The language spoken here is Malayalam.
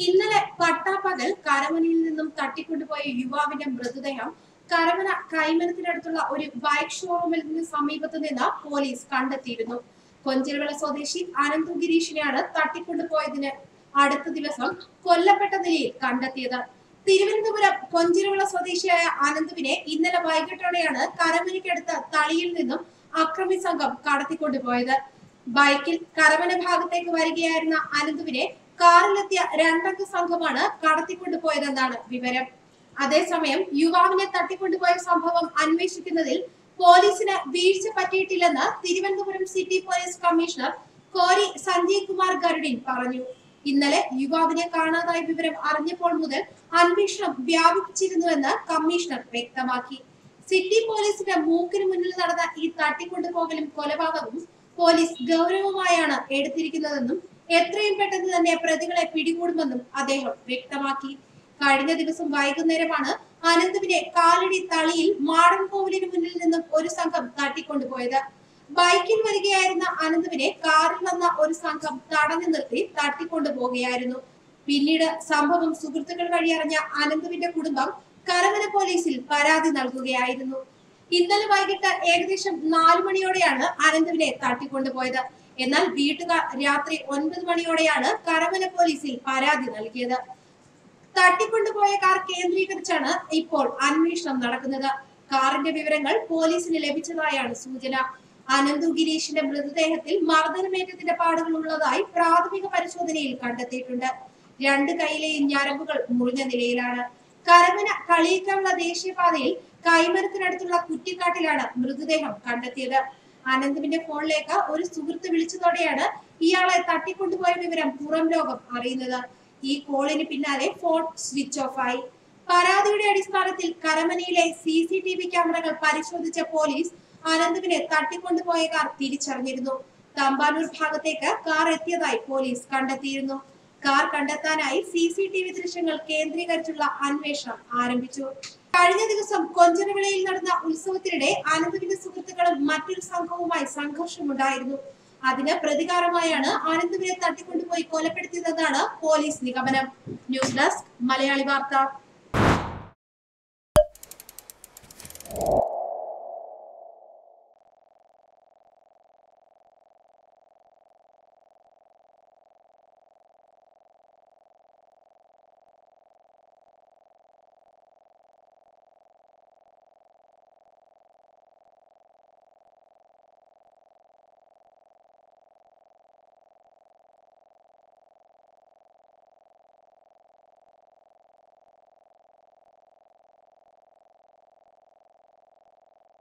ഇന്നലെ പട്ടാപ്പകൽ കരമനയിൽ നിന്നും തട്ടിക്കൊണ്ടുപോയ യുവാവിന്റെ മൃതദേഹം കരമന കൈമനത്തിനടുത്തുള്ള ഒരു ബൈക്ക് ഷോറൂമിന് സമീപത്ത് നിന്ന് പോലീസ് കണ്ടെത്തിയിരുന്നു. കൊഞ്ചിരവിള സ്വദേശി അനന്തു ഗിരീഷിനെയാണ് തട്ടിക്കൊണ്ടുപോയതിന് അടുത്ത ദിവസം കൊല്ലപ്പെട്ട നിലയിൽ കണ്ടെത്തിയത്. തിരുവനന്തപുരം കൊഞ്ചിരവിള സ്വദേശിയായ അനന്തുവിനെ ഇന്നലെ വൈകിട്ടോടെയാണ് കരമനയ്ക്കടുത്ത തളിയിൽ നിന്നും അക്രമി സംഘം കടത്തിക്കൊണ്ടുപോയത്. ബൈക്കിൽ കരമന ഭാഗത്തേക്ക് വരികയായിരുന്ന അനന്തുവിനെ കാറിലെത്തിയ രണ്ടംഗ സംഘമാണ് കടത്തിക്കൊണ്ടുപോയതെന്നാണ് വിവരം. അതേസമയം യുവാവിനെ തട്ടിക്കൊണ്ടുപോയ സംഭവം അന്വേഷിക്കുന്നതിൽ പോലീസിന് വീഴ്ച പറ്റിയിട്ടില്ലെന്ന് തിരുവനന്തപുരം സിറ്റി പോലീസ് കമ്മീഷണർ കോരി സഞ്ജയ് കുമാർ ഗരുഡിൻ പറഞ്ഞു. ഇന്നലെ യുവാവിനെ കാണാതായ വിവരം അറിഞ്ഞപ്പോൾ മുതൽ അന്വേഷണം വ്യാപിപ്പിച്ചിരുന്നുവെന്ന് കമ്മീഷണർ വ്യക്തമാക്കി. സിറ്റി പോലീസിന്റെ മൂക്കിന് മുന്നിൽ നടന്ന ഈ തട്ടിക്കൊണ്ടുപോകലും കൊലപാതകവും പോലീസ് ഗൗരവമായാണ് എടുത്തിരിക്കുന്നതെന്നും എത്രയും പെട്ടെന്ന് തന്നെ പ്രതികളെ പിടികൂടുമെന്നും അദ്ദേഹം വ്യക്തമാക്കി. കഴിഞ്ഞ ദിവസം വൈകുന്നേരമാണ് അനന്തുവിനെ കാലടി തളിയിൽ മാടൻകോവിലിന് മുന്നിൽ നിന്നും ഒരു സംഘം തട്ടിക്കൊണ്ടുപോയത്. ബൈക്കിൽ വരികയായിരുന്ന അനന്തുവിനെ കാറിൽ വന്ന ഒരു സംഘം തടഞ്ഞു നിർത്തി തട്ടിക്കൊണ്ടുപോകുകയായിരുന്നു. പിന്നീട് സംഭവം സുഹൃത്തുക്കൾ വഴി അറിഞ്ഞ അനന്തുവിന്റെ കുടുംബം കരമന പോലീസിൽ പരാതി നൽകുകയായിരുന്നു. ഇന്നലെ വൈകിട്ട് ഏകദേശം 4 മണിയോടെയാണ് അനന്തുവിനെ തട്ടിക്കൊണ്ടുപോയത്. എന്നാൽ വീട്ടുകാർ രാത്രി 9 മണിയോടെയാണ് കരമന പോലീസിൽ പരാതി നൽകിയത്. തട്ടിക്കൊണ്ടുപോയ കാർ കേന്ദ്രീകരിച്ചാണ് ഇപ്പോൾ അന്വേഷണം നടക്കുന്നത്. കാറിന്റെ വിവരങ്ങൾ പോലീസിന് ലഭിച്ചതായാണ് സൂചന. അനന്തു ഗിരീഷിന്റെ മൃതദേഹത്തിൽ മർദ്ദനമേറ്റതിന്റെ പാടുകൾ ഉള്ളതായി പ്രാഥമിക പരിശോധനയിൽ കണ്ടെത്തിയിട്ടുണ്ട്. 2 കൈയിലെയും ഞരമ്പുകൾ മുറിഞ്ഞ നിലയിലാണ്. കരമന കളിയിക്കാവുള്ള ദേശീയപാതയിൽ കൈമരത്തിനടുത്തുള്ള കുറ്റിക്കാട്ടിലാണ് മൃതദേഹം കണ്ടെത്തിയത്. അനന്തുവിന്റെ ഫോണിലേക്ക് ഒരു സുഹൃത്ത് വിളിച്ചതോടെയാണ് ഇയാളെ തട്ടിക്കൊണ്ടുപോയ വിവരം പുറം ലോകം അറിയുന്നത്. ഈ കോളിന് പിന്നാലെ ഫോൺ സ്വിച്ച് ഓഫ് ആയി. പരാതിയുടെ അടിസ്ഥാനത്തിൽ കരമനയിലെ CCTV ക്യാമറകൾ പരിശോധിച്ച പോലീസ് അനന്തുവിനെ തട്ടിക്കൊണ്ടുപോയ കാർ തിരിച്ചറിഞ്ഞിരുന്നു. തമ്പാനൂർ ഭാഗത്തേക്ക് കാർ എത്തിയതായി പോലീസ് കണ്ടെത്തിയിരുന്നു. കാർ കണ്ടെത്താനായി CCTV ദൃശ്യങ്ങൾ കേന്ദ്രീകരിച്ചുള്ള അന്വേഷണം ആരംഭിച്ചു. കഴിഞ്ഞ ദിവസം കൊഞ്ചിരവിളയിൽ നടന്ന ഉത്സവത്തിനിടെ അനന്തുവിന്റെ സുഹൃത്തുക്കളും മറ്റൊരു സംഘവുമായി സംഘർഷമുണ്ടായിരുന്നു. അതിന് പ്രതികാരമായാണ് അനന്തുവിനെ തട്ടിക്കൊണ്ടുപോയി കൊലപ്പെടുത്തിയതെന്നാണ് പോലീസ് നിഗമനം. ന്യൂസ് ഡെസ്ക് മലയാളി വാർത്ത.